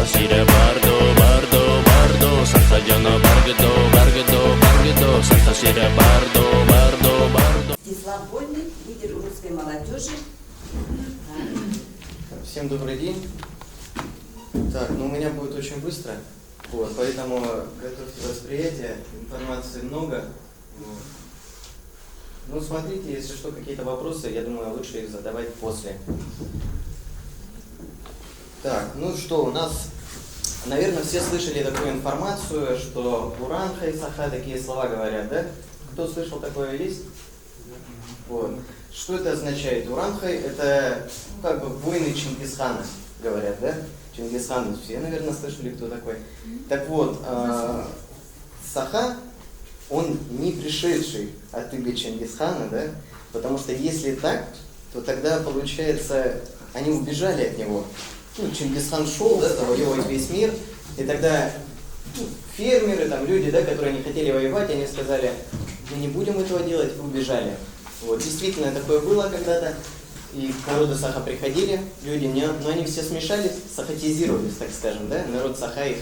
Santa Sire Bardo, Bardo, Bardo, Santa Диана Баргидо, Баргидо, Баргидо, Santa Sire Bardo, Bardo, Bardo. Владислав Вольный, лидер русской молодежи. Всем добрый день. Так, у меня будет очень быстро, поэтому готовьте восприятие, информации много. Смотрите, если что, какие-то вопросы, я думаю, лучше их задавать после. Так, у нас, наверное, все слышали такую информацию, что Уранха и Саха такие слова говорят, да? Кто слышал, такое есть? Что это означает? Уранха — это, воины Чингисхана, говорят, да? Чингисхан, все, наверное, слышали, кто такой. Так вот, Саха, он не пришедший от иго Чингисхана, да? Потому что если так, то тогда, получается, они убежали от него. Чингисхан шел, да, завоевывать весь мир, и тогда фермеры, люди, да, которые не хотели воевать, они сказали: мы не будем этого делать, и убежали. Действительно, такое было когда-то, и к народу Саха приходили люди, но они все смешались, сахатизировались, так скажем, да, народ Саха их,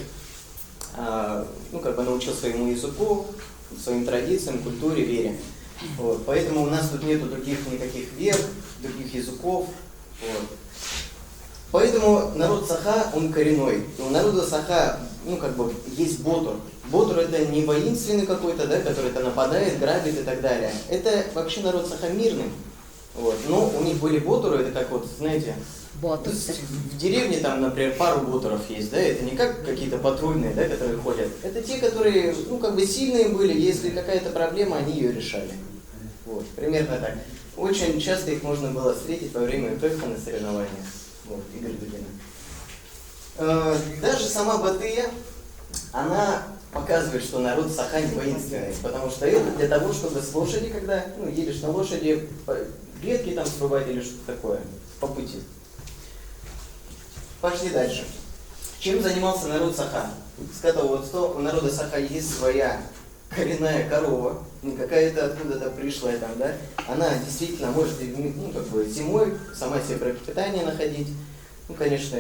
научил своему языку, своим традициям, культуре, вере. Поэтому у нас тут нету других никаких вер, других языков. Поэтому народ Саха, он коренной. И у народа Саха, есть ботур. Ботур — это не воинственный какой-то, да, который-то нападает, грабит и так далее. Это вообще народ Саха мирный. Но у них были ботуры, это как знаете, в деревне там, например, пару ботуров есть, да, это не как какие-то патрульные, да, которые ходят. Это те, которые, сильные были, если какая-то проблема, они ее решали. Примерно так. Очень часто их можно было встретить во время ИПХ на соревнованиях. Игорь Дудина. Даже сама Батыя, она показывает, что народ Саха не воинственный, потому что это для того, чтобы с лошади, когда едешь на лошади, ветки там срубать или что-то такое, по пути. Пошли дальше. Чем занимался народ Саха? Скотоводство. У народа Саха есть своя коренная корова, не какая-то откуда-то пришлая там, да? Она действительно может зимой сама себе пропитание находить. Конечно,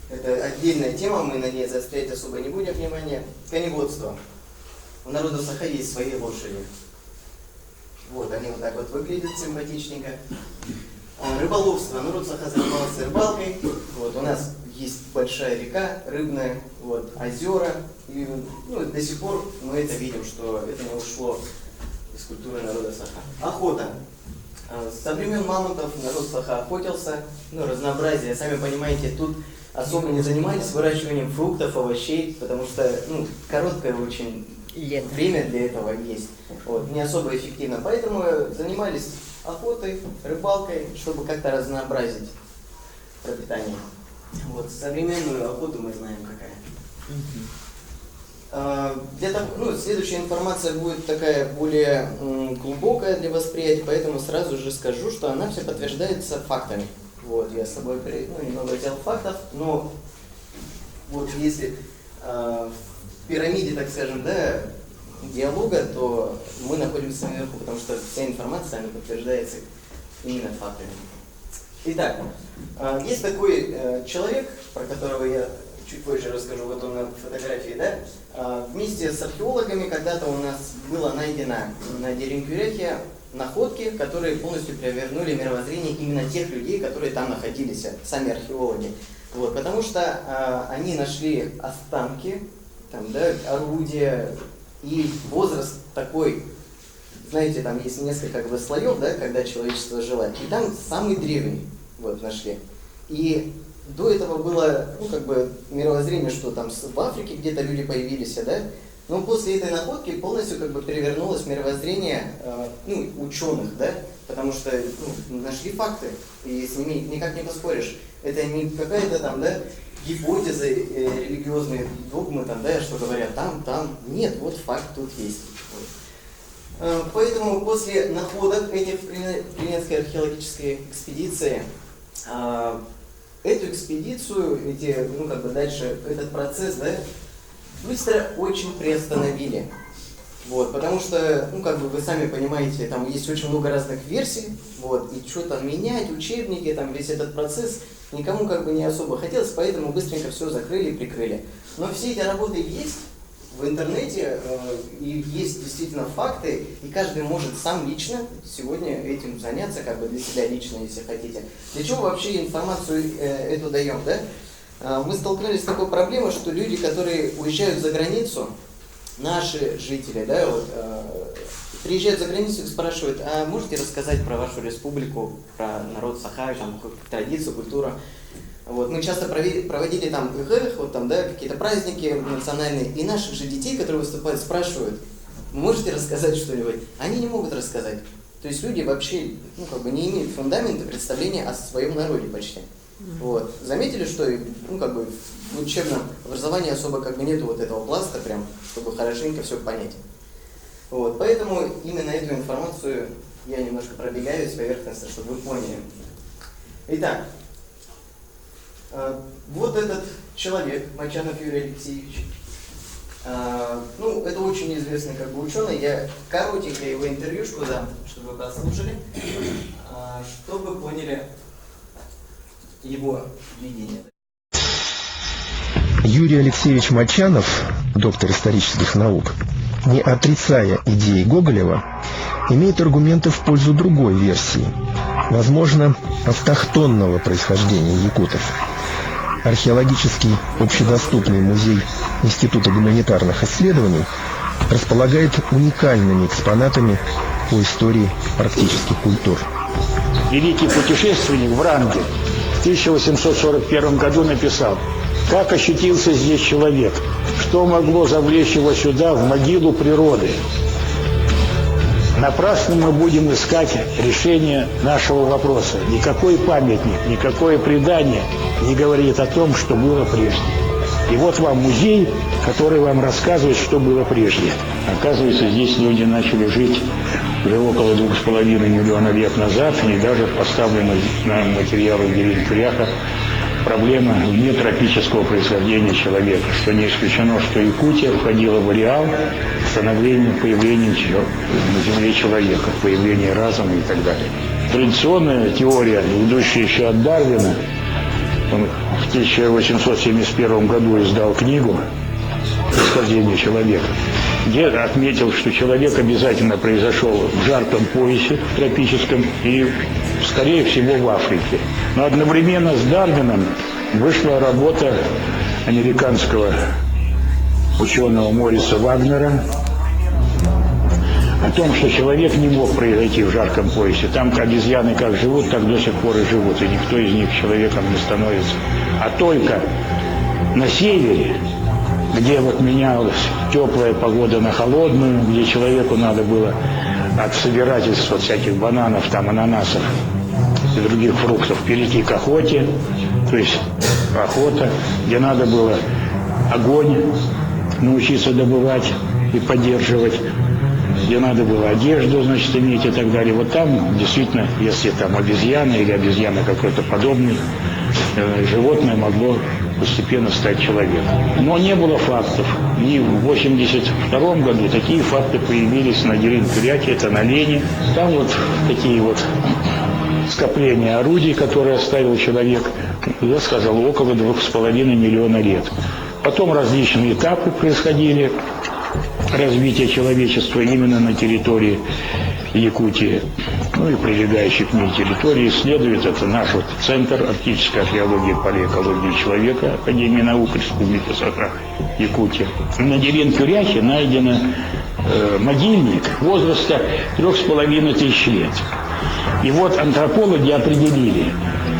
это отдельная тема, мы на ней заострять особо не будем внимания. Коневодство. У народа Саха есть свои лошади. Они так выглядят симпатичненько. Рыболовство. Народ Саха занимался рыбалкой. У нас есть большая река рыбная, озера. И до сих пор мы это видим, что это не ушло из культуры народа Саха. Охота. Со времен мамонтов народ Саха охотился. Разнообразие. Сами понимаете, тут особо не занимались выращиванием фруктов, овощей, потому что короткое очень время для этого есть. Не особо эффективно. Поэтому занимались охотой, рыбалкой, чтобы как-то разнообразить пропитание. Современную охоту мы знаем какая. Следующая информация будет такая более глубокая для восприятия, поэтому сразу же скажу, что она все подтверждается фактами. Я с собой немного взял фактов, но если в пирамиде, так скажем, да, диалога, то мы находимся наверху, потому что вся информация, она подтверждается именно фактами. Итак, есть такой человек, про которого я чуть позже расскажу, он на фотографии, да, вместе с археологами когда-то у нас было найдено на Деренкюрехе находки, которые полностью перевернули мировоззрение именно тех людей, которые там находились, сами археологи. Потому что они нашли останки, орудия и возраст такой, знаете, там есть несколько слоев, да, когда человечество жило, и там самый древний нашли. И до этого было, мировоззрение, что там в Африке где-то люди появились, да, но после этой находки полностью перевернулось мировоззрение ученых, да, потому что нашли факты, и с ними никак не поспоришь. Это не какая-то там, да, гипотеза, религиозные догмы, там, да, что говорят там, нет, факт тут есть. Поэтому после находок этих Плиненской археологической экспедиции, эту экспедицию, дальше этот процесс, да, быстро очень приостановили. Вот, потому что, ну, как бы вы сами понимаете, там есть очень много разных версий, вот, и что там менять, учебники, там весь этот процесс никому как бы не особо хотелось, поэтому быстренько все закрыли и прикрыли. Но все эти работы есть в интернете, и есть действительно факты, и каждый может сам лично сегодня этим заняться, как бы для себя лично, если хотите. Для чего вообще информацию эту даем, да? Мы столкнулись с такой проблемой, что люди, которые уезжают за границу, наши жители, да, вот, приезжают за границу и спрашивают, а можете рассказать про вашу республику, про народ Саха, там, традицию, культуру? Вот, мы часто проводили там ИГ, вот там, да, какие-то праздники национальные, и наших же детей, которые выступают, спрашивают, можете рассказать что-нибудь? Они не могут рассказать. То есть люди вообще, ну, как бы не имеют фундамента представления о своем народе почти. Вот. Заметили, что, ну, как бы в учебном образовании особо как бы нету вот этого пласта прям, чтобы хорошенько все понять. Вот. Поэтому именно эту информацию я немножко пробегаюсь поверхностно, чтобы вы поняли. Итак, вот этот человек, Мочанов Юрий Алексеевич, ну, это очень известный как бы ученый, я коротенько его интервьюшку дам, чтобы вы послушали, чтобы поняли его видение. Юрий Алексеевич Мочанов, доктор исторических наук, не отрицая идеи Гоголева, имеет аргументы в пользу другой версии, возможно, автохтонного происхождения якутов. Археологический общедоступный музей Института гуманитарных исследований располагает уникальными экспонатами по истории арктических культур. Великий путешественник Врангель в 1841 году написал: «Как ощутился здесь человек? Что могло завлечь его сюда, в могилу природы?» Напрасно мы будем искать решение нашего вопроса. Никакой памятник, никакое предание не говорит о том, что было прежде. И вот вам музей, который вам рассказывает, что было прежде. Оказывается, здесь люди начали жить уже около 2,5 миллиона лет назад, и даже поставлена на материалы Дерень-Куряха проблема внетропического происхождения человека, что не исключено, что Якутия входила в ареал становления, появления на Земле человека, появления разума и так далее. Традиционная теория, идущая еще от Дарвина, он в 1871 году издал книгу «Происхождение человека», где отметил, что человек обязательно произошел в жарком поясе тропическом и, скорее всего, в Африке. Но одновременно с Дарвином вышла работа американского ученого Мориса Вагнера о том, что человек не мог произойти в жарком поясе. Там обезьяны как живут, так до сих пор и живут, и никто из них человеком не становится. А только на севере, где вот менялась теплая погода на холодную, где человеку надо было от собирательства всяких бананов, там, ананасов и других фруктов перейти к охоте, то есть охота, где надо было огонь научиться добывать и поддерживать, где надо было одежду, значит, иметь и так далее. Вот там действительно, если там обезьяна или обезьяна какой-то подобный, животное могло постепенно стать человеком. Но не было фактов. И в 1982 году такие факты появились на Дерень-Куряхе, это на Лене. Там вот такие вот скопления орудий, которые оставил человек, я сказал, около 2,5 миллиона лет. Потом различные этапы происходили развития человечества именно на территории Якутии, ну и прилегающих к ней территорий. Исследует это наш вот Центр арктической археологии и палеокологии человека Академии наук Республики Саха, Якутия. На Дерень-Куряхе найден могильник возраста 3500 лет. И вот антропологи определили,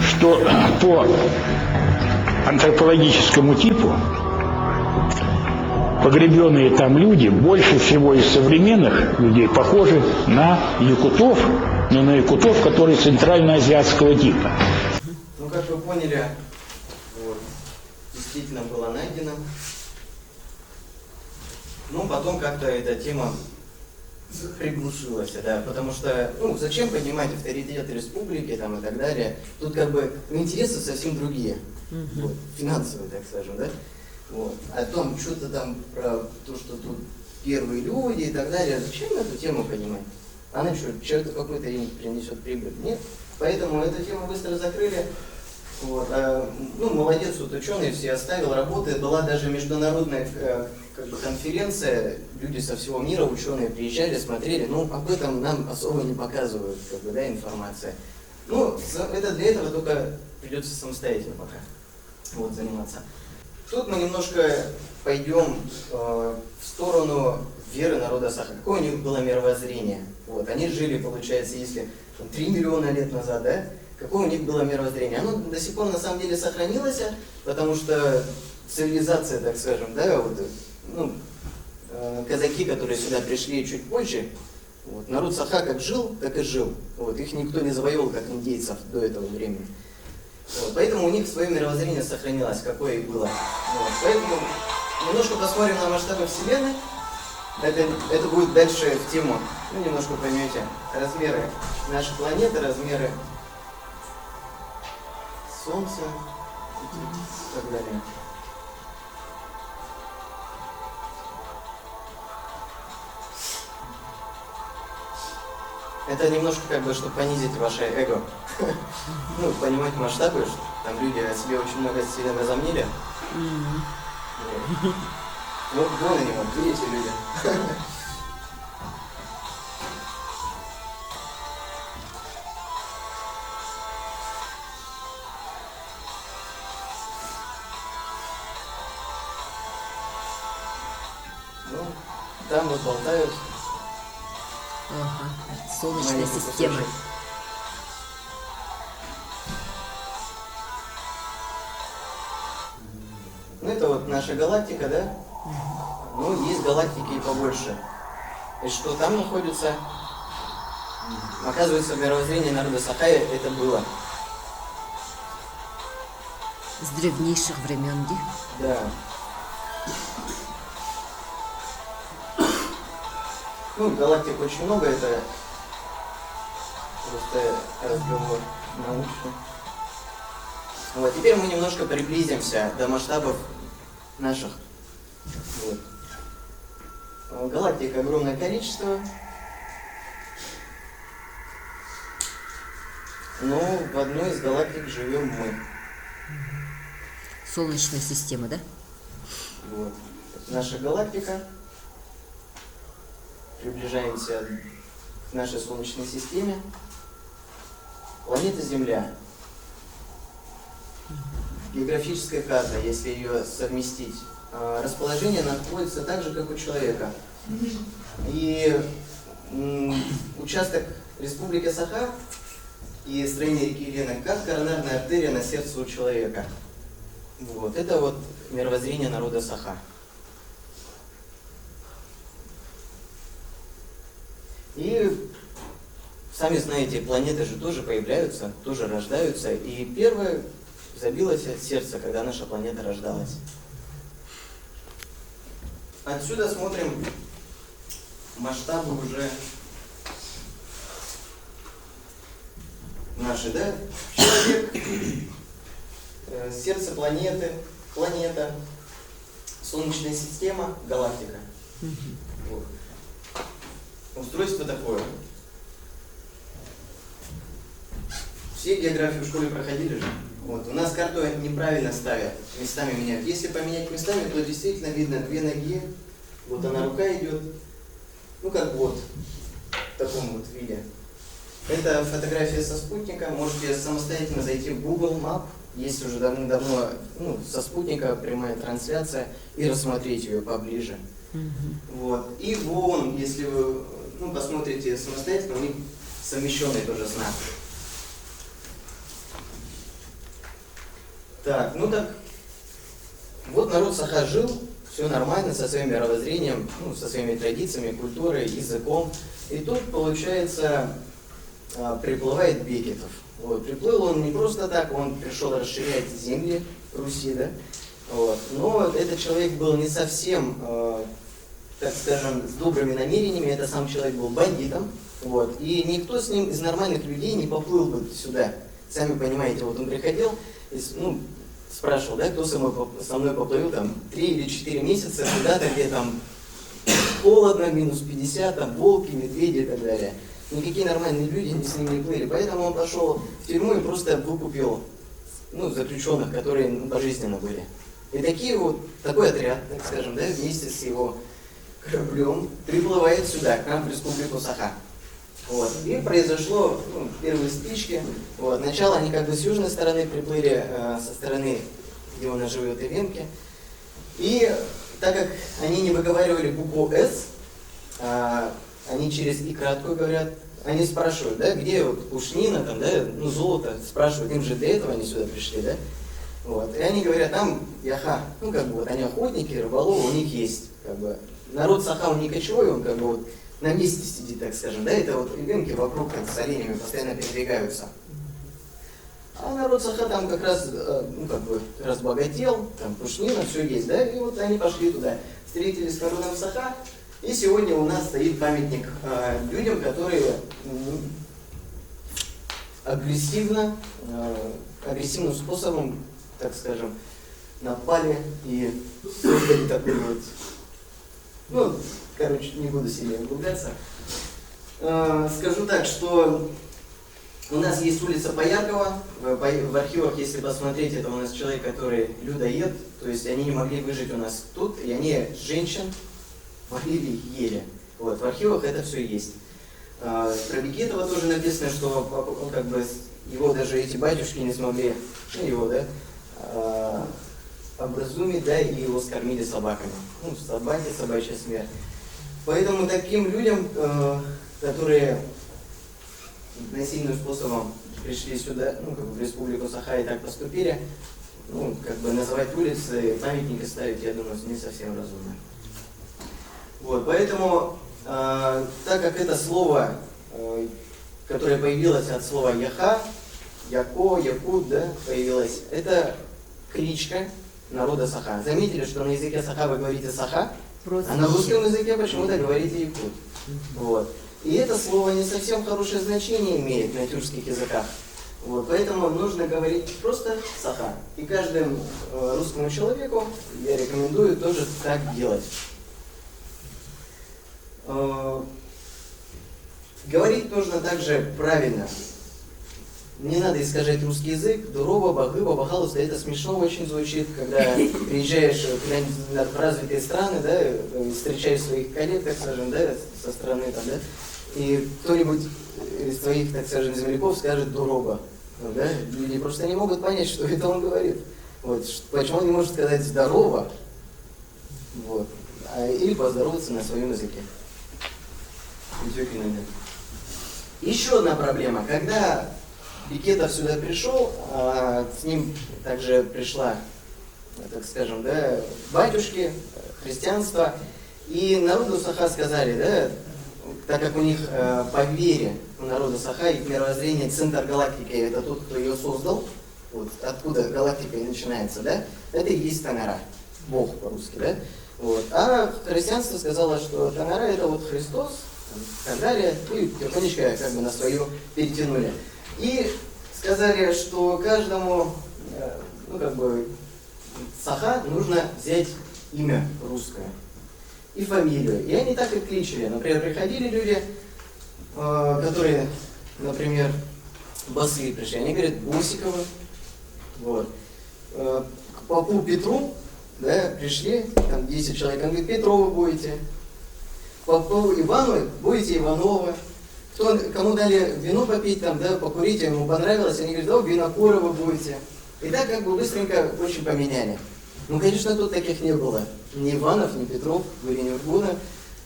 что по антропологическому типу погребенные там люди больше всего из современных людей похожи на якутов, но на якутов, которые центральноазиатского типа. Ну, как вы поняли, вот, действительно было найдено. Но потом как-то эта тема приглушилась, да, потому что, ну, зачем поднимать авторитет республики там и так далее? Тут как бы интересы совсем другие, вот, финансовые, так скажем, да? Вот. О том, что-то там про то, что тут первые люди и так далее. Зачем эту тему понимать? Она что, человеку какой-то им принесет прибыль? Нет. Поэтому эту тему быстро закрыли. Вот. Ну, молодец, вот ученые все оставил работы. Была даже международная как бы, конференция, люди со всего мира, ученые приезжали, смотрели. Ну, об этом нам особо не показывают, как бы, да, информация. Ну, это для этого только придется самостоятельно пока вот, заниматься. Тут мы немножко пойдем в сторону веры народа Саха. Какое у них было мировоззрение? Вот, они жили, получается, если 3 миллиона лет назад, да? Какое у них было мировоззрение? Оно до сих пор на самом деле сохранилось, потому что цивилизация, так скажем, да, вот, ну, казаки, которые сюда пришли чуть позже, вот, народ Саха как жил, так и жил. Вот, их никто не завоевал, как индейцев до этого времени. Вот, поэтому у них свое мировоззрение сохранилось, какое и было. Вот, поэтому немножко посмотрим на масштабы Вселенной. Это будет дальше в тему. Ну, немножко поймете размеры нашей планеты, размеры Солнца и так далее. Это немножко как бы, чтобы понизить ваше эго. Ну, понимать масштабы, что там люди о себе очень много сильно возомнили. Вот вон они, вот, видите, люди. Ну, там вот болтают. Ага, Солнечная система. Кусочек. Ну, это вот наша галактика, да? Ну, есть галактики и побольше. И что там находится? Оказывается, в мировоззрении народа Сахая это было. С древнейших времен, Да. Ну, галактик очень много, это просто разговор научный. Вот, теперь мы немножко приблизимся до масштабов наших. Вот. Галактик огромное количество. Но в одной из галактик живем мы. Солнечная система, да? Вот. Наша галактика. Приближаемся к нашей Солнечной системе. Планета Земля. Географическая карта, если ее совместить. Расположение находится так же, как у человека. И участок Республики Саха и строение реки Лена как коронарная артерия на сердце у человека. Вот. Это вот мировоззрение народа Саха. И сами знаете, планеты же тоже появляются, тоже рождаются. И первое забилось сердце, когда наша планета рождалась. Отсюда смотрим масштабы уже наши, да? Человек, сердце планеты, планета, Солнечная система, галактика. Вот. Устройство такое. Все географию в школе проходили же. Вот. У нас карту неправильно ставят, местами меняют. Если поменять местами, то действительно видно две ноги. Вот она, рука идет. Ну как вот, в таком вот виде. Это фотография со спутника. Можете самостоятельно зайти в Google Map. Есть уже давно со спутника прямая трансляция. И рассмотреть ее поближе. Вот. И вон, если вы посмотрите самостоятельно, у них совмещенный тоже знак. Так, вот народ Саха жил, все нормально, со своим мировоззрением, со своими традициями, культурой, языком. И тут, получается, приплывает Бекетов. Вот. Приплыл он не просто так, он пришел расширять земли Руси, да? Вот. Но этот человек был не совсем, так скажем, с добрыми намерениями, это сам человек был бандитом. Вот. И никто с ним из нормальных людей не поплыл бы сюда. Сами понимаете, вот он приходил, спрашивал, да, кто со мной поплывет там 3 или 4 месяца куда-то, где там холодно, минус 50, там волки, медведи и так далее. Никакие нормальные люди с ним не плыли. Поэтому он пошел в тюрьму и просто выкупил заключенных, которые пожизненно были. И такой отряд, так скажем, да, вместе с его кораблем приплывает сюда, к нам в республику Саха. Вот. И произошло первые стычки. Вот. Сначала они как бы с южной стороны приплыли, со стороны, где у нас живет Ивенки. И так как они не выговаривали букву «С», они через «и» краткую говорят, они спрашивают, да, где вот пушнина, там, да, золото, спрашивают, им же для этого они сюда пришли, да? Вот. И они говорят, там яха, они охотники, рыболовы, у них есть, народ Саха, он не кочевой, он на месте сидит, так скажем, да, это ивенки вокруг с оленями постоянно передвигаются. А народ Саха там как раз, разбогател, там пушнина, все есть, да, и вот они пошли туда, встретились с народом Саха, и сегодня у нас стоит памятник людям, которые агрессивным способом, так скажем, напали и создали такой не буду сильно углубляться. Скажу так, что у нас есть улица Пояркова, в архивах, если посмотреть, это у нас человек, который людоед, то есть они не могли выжить у нас тут, и они женщин варили и ели. Вот, в архивах это все есть. Про Бекетова тоже написано, что его даже эти батюшки не смогли, образумить, да, и его скормили собаками. Собаки, собачья смерть. Поэтому таким людям, которые насильным способом пришли сюда, в республику Саха и так поступили, называть улицы, памятники ставить, я думаю, не совсем разумно. Вот, поэтому, так как это слово, которое появилось от слова яха, яко, якут, да, появилось, это кличка народа Саха. Заметили, что на языке Саха вы говорите Саха, а на русском языке почему-то говорите якут. Вот. И это слово не совсем хорошее значение имеет на тюркских языках. Вот. Поэтому нужно говорить просто Саха. И каждому русскому человеку я рекомендую тоже так делать. Говорить нужно также правильно. Не надо искажать русский язык. Дурова, багыба, бахалуста. Это смешно очень звучит, когда приезжаешь в развитые страны, да, встречаешь своих коллег, так скажем, да, со стороны там, да, и кто-нибудь из твоих, так скажем, земляков скажет дурова. Да? Люди просто не могут понять, что это он говорит. Вот. Почему он не может сказать здорово, вот, или поздороваться на своем языке. Еще одна проблема. Когда Бекетов сюда пришел, с ним также пришла, так скажем, да, батюшки, христианство, и народу Саха сказали, да, так как у них по вере у народа Саха и мировоззрение центр галактики, это тот, кто ее создал, вот откуда галактика и начинается, да, это и есть Тангара, Бог по-русски, да, вот. А христианство сказало, что Тангара это вот Христос, и так далее, и тихонечко на свою перетянули. И сказали, что каждому, Саха нужно взять имя русское и фамилию. И они так и кличили. Например, приходили люди, которые, например, басы пришли, они говорят Бусиковы. Вот. К попу Петру, да, пришли, там 10 человек, он говорит, Петровы будете. Попу Ивану будете Ивановы. Кому дали вино попить, там, да, покурить, ему понравилось, они говорят, да, Винокуровы будете. И так быстренько очень поменяли. Конечно, тут таких не было. Ни Иванов, ни Петров, Гуринюргуна,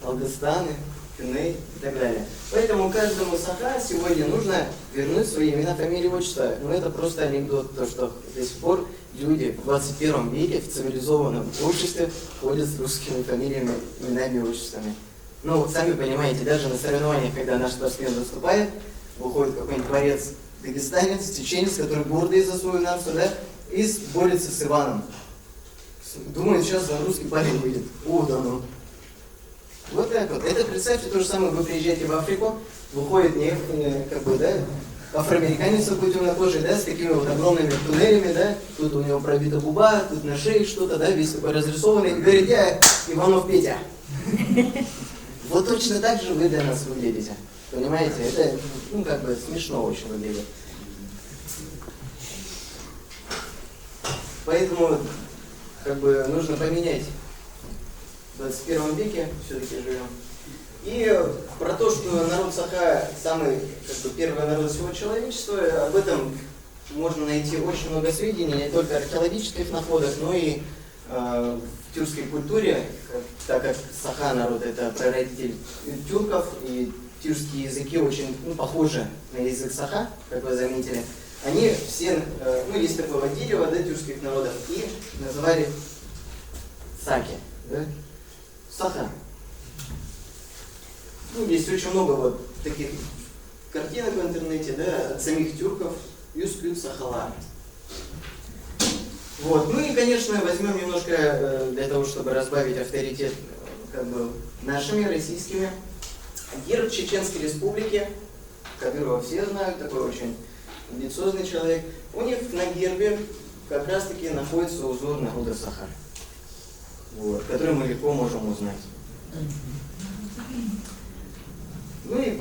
Алгыстаны, Кюней и так далее. Поэтому каждому Саха сегодня нужно вернуть свои имена, фамилии, отчества. Но это просто анекдот, то, что до сих пор люди в 21 веке в цивилизованном обществе ходят с русскими фамилиями, именами и отчествами. Сами понимаете, даже на соревнованиях, когда наш спортсмен выступает, выходит какой-нибудь борец дагестанец, чеченец, который гордый за свою нацию, да, и борется с Иваном. Думает, сейчас русский парень выйдет. Да ну. Вот так вот. Это, представьте, то же самое, вы приезжаете в Африку, выходит афроамериканец такой темнокожий, да, с такими вот огромными туннелями, да, тут у него пробита губа, тут на шее что-то, да, весь такой разрисованный, и говорит: я Иванов Петя. Вот точно так же вы для нас выглядите, понимаете, это, ну, как бы смешно очень выглядит. Поэтому, как бы, нужно поменять. В 21 веке все-таки живем. И про то, что народ Саха самый, как бы, первый народ всего человечества, об этом можно найти очень много сведений, не только археологических находок, но и в тюркской культуре, так как Саха народ это прародитель тюрков, и тюркские языки очень, ну, похожи на язык Саха, как вы заметили. Они все, ну, есть такое вот дерево, да, тюркских народов, и называли саки, да, Саха. Ну, есть очень много вот таких картинок в интернете, да, от самих тюрков, Юскют Сахалар. Вот. Ну и, конечно, возьмем немножко, для того, чтобы разбавить авторитет, как бы, нашими, российскими. Герб Чеченской Республики, которого все знают, такой очень амбициозный человек. У них на гербе как раз-таки находится узор народа Саха, вот, который мы легко можем узнать. Ну и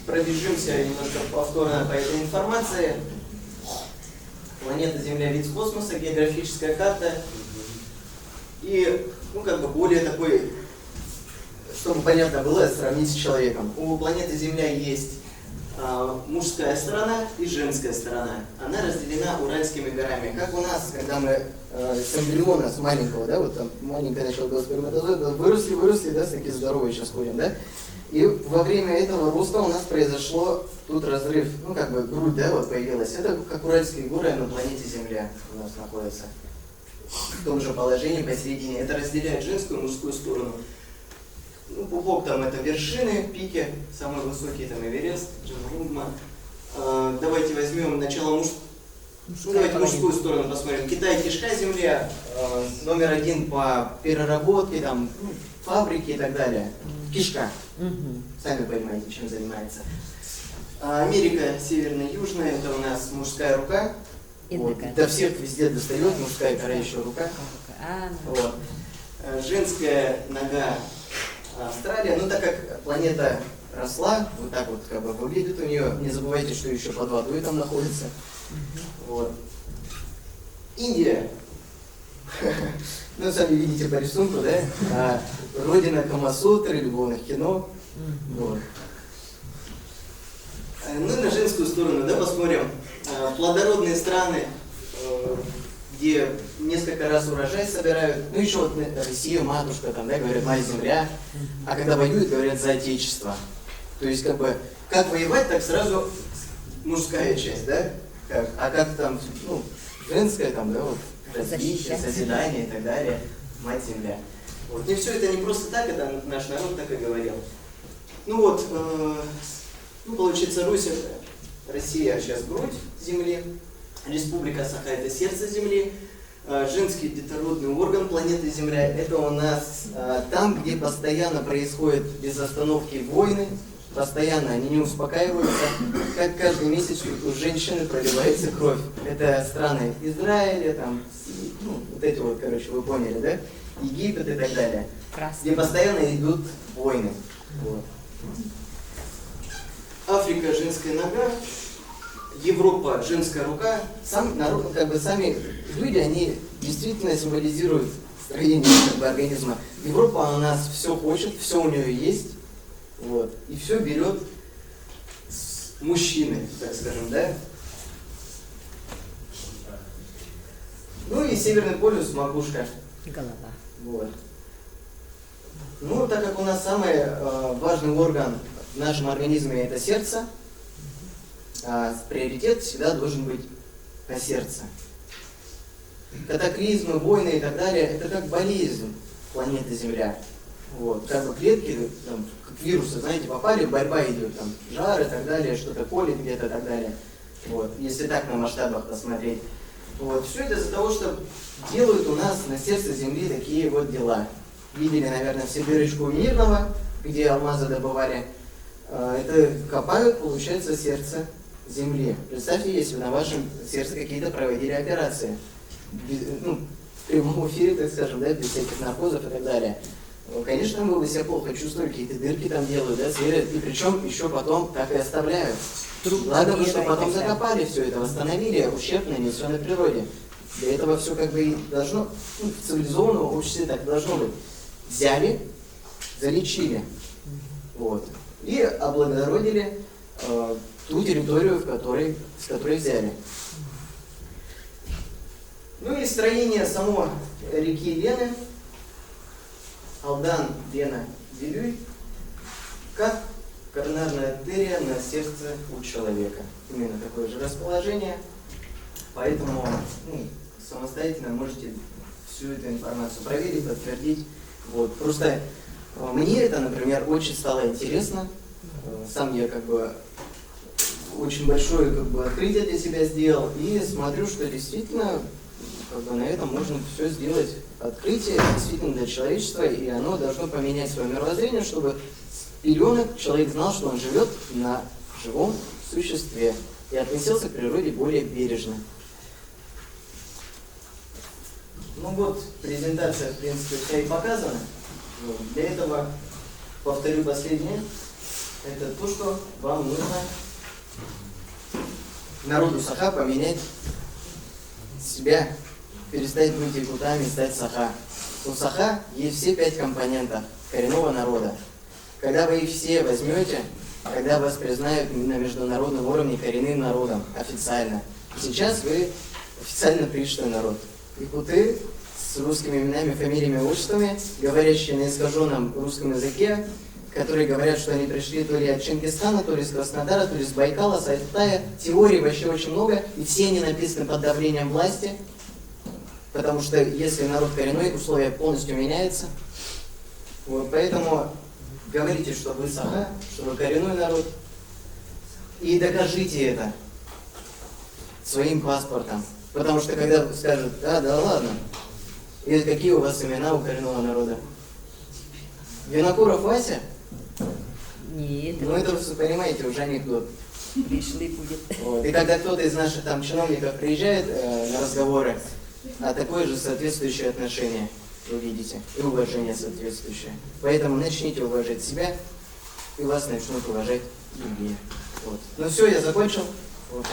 пробежимся немножко повторно по этой информации. Планета Земля, вид с космоса, географическая карта. И, ну, как бы более такой, чтобы понятно было, сравнить с человеком. У планеты Земля есть мужская сторона и женская сторона. Она разделена Уральскими горами. Как у нас, когда мы с эмбриона, с маленького, да, вот там маленькое начало сперматозоида, выросли, да, такие здоровые сейчас ходим, да. И во время этого роста у нас произошло тут разрыв, ну, как бы грудь, да, вот появилась. Это как Уральские горы на планете Земля у нас находятся. В том же положении посередине. Это разделяет женскую и мужскую сторону. Ну, пупок там это вершины, пики, самые высокие там Эверест, Джангунма. Давайте возьмем начало давайте мужскую сторону посмотрим. Китай, кишка Земля, номер 1 по переработке, там, ну, фабрики и так далее. Кишка. Сами понимаете, чем занимается. Америка северная, южная, это у нас мужская рука. Вот. До всех везде достает мужская карающая рука. Вот. Женская нога Австралия. Ну, так как планета росла, вот так вот как бы выглядит у нее. Не забывайте, что еще под водой там находится. Вот. Индия. Ну, сами видите по рисунку, да? Родина Камасутры, любовных кино. Вот. Ну и на женскую сторону, да, посмотрим. Плодородные страны, где несколько раз урожай собирают. Ну, еще вот Россия, матушка, там, да, говорят, мать земля. А когда воюют, говорят, за отечество. То есть, как бы, как воевать, так сразу мужская часть, да? А как там, ну, женская, там, да, вот, развитие, созидание и так далее, мать земля. Вот. И все это не просто так, это наш народ так и говорил. Ну вот, ну, получится, Русь это Россия сейчас грудь земли, Республика Саха это сердце земли, женский детородный орган планеты Земля это у нас там, где постоянно происходят без остановки войны, постоянно они не успокаиваются, как каждый месяц у женщины проливается кровь. Это страны Израиля, там, ну, вот эти вот, короче, вы поняли, да? Египет и так далее. Где постоянно идут войны. Вот. Африка женская нога, Европа женская рука. Сам народ, как бы сами люди, они действительно символизируют строение, как бы, организма. Европа у нас все хочет, все у нее есть. Вот. И все берет с мужчины, так скажем, да? Ну и Северный полюс, макушка. Голова. Вот. Ну, так как у нас самый важный орган в нашем организме это сердце, приоритет всегда должен быть на сердце. Катаклизмы, войны и так далее, это как болезнь планеты Земля. Вот. Как бы клетки, там, как вирусы, знаете, попали, борьба идет, там, жар и так далее, что-то колет где-то и так далее. Вот. Если так на масштабах посмотреть. Вот. Все это из-за того, что делают у нас на сердце Земли такие вот дела. Видели, наверное, все дырочку Мирного, где алмазы добывали. Это копают, получается, сердце Земли. Представьте, если бы на вашем сердце какие-то проводили операции. В прямом эфире, так скажем, да, без всяких наркозов и так далее. Конечно, вы себя плохо чувствовали, какие-то дырки там делают, да, сверят, и причем еще потом так и оставляют. Ладно бы, что потом закопали все это, восстановили ущерб, нанесенный природе. Для этого все как бы и должно, в цивилизованном обществе так должно быть. Взяли, залечили, вот, и облагородили ту территорию, с которой взяли. Ну и строение самой реки Лены, Алдан, Лена, Вилюй, как коронарная артерия на сердце у человека. Именно такое же расположение, поэтому самостоятельно можете всю эту информацию проверить, подтвердить. Вот. Просто мне это, например, очень стало интересно. Сам я как бы очень большое открытие для себя сделал и смотрю, что действительно на этом можно все сделать. Открытие действительно для человечества, и оно должно поменять свое мировоззрение, чтобы с пеленок человек знал, что он живет на живом существе и относился к природе более бережно. Ну вот, презентация, в принципе, вся и показана. Для этого, повторю последнее, это то, что вам нужно народу Саха поменять себя, перестать быть якутами, стать Саха. У Саха есть все 5 компонентов коренного народа. Когда вы их все возьмете, когда вас признают на международном уровне коренным народом, официально, сейчас вы официально пришлый народ. Якуты с русскими именами, фамилиями, отчествами, говорящие на искаженном русском языке, которые говорят, что они пришли то ли от Чингисхана, то ли из Краснодара, то ли из Байкала, с Алтая. Теорий вообще очень много, и все они написаны под давлением власти, потому что если народ коренной, условия полностью меняются. Вот, поэтому говорите, что вы Саха, что вы коренной народ, и докажите это своим паспортом. Потому что когда скажут, да ладно, и какие у вас имена у коренного народа? Винокуров Вася? Нет. Ну это вы понимаете, уже анекдот. Пришли будет. Вот. И когда кто-то из наших там чиновников приезжает на разговоры, такое же соответствующее отношение вы видите, и уважение соответствующее. Поэтому начните уважать себя, и вас начнут уважать другие. Вот. Ну все, я закончил. Вот,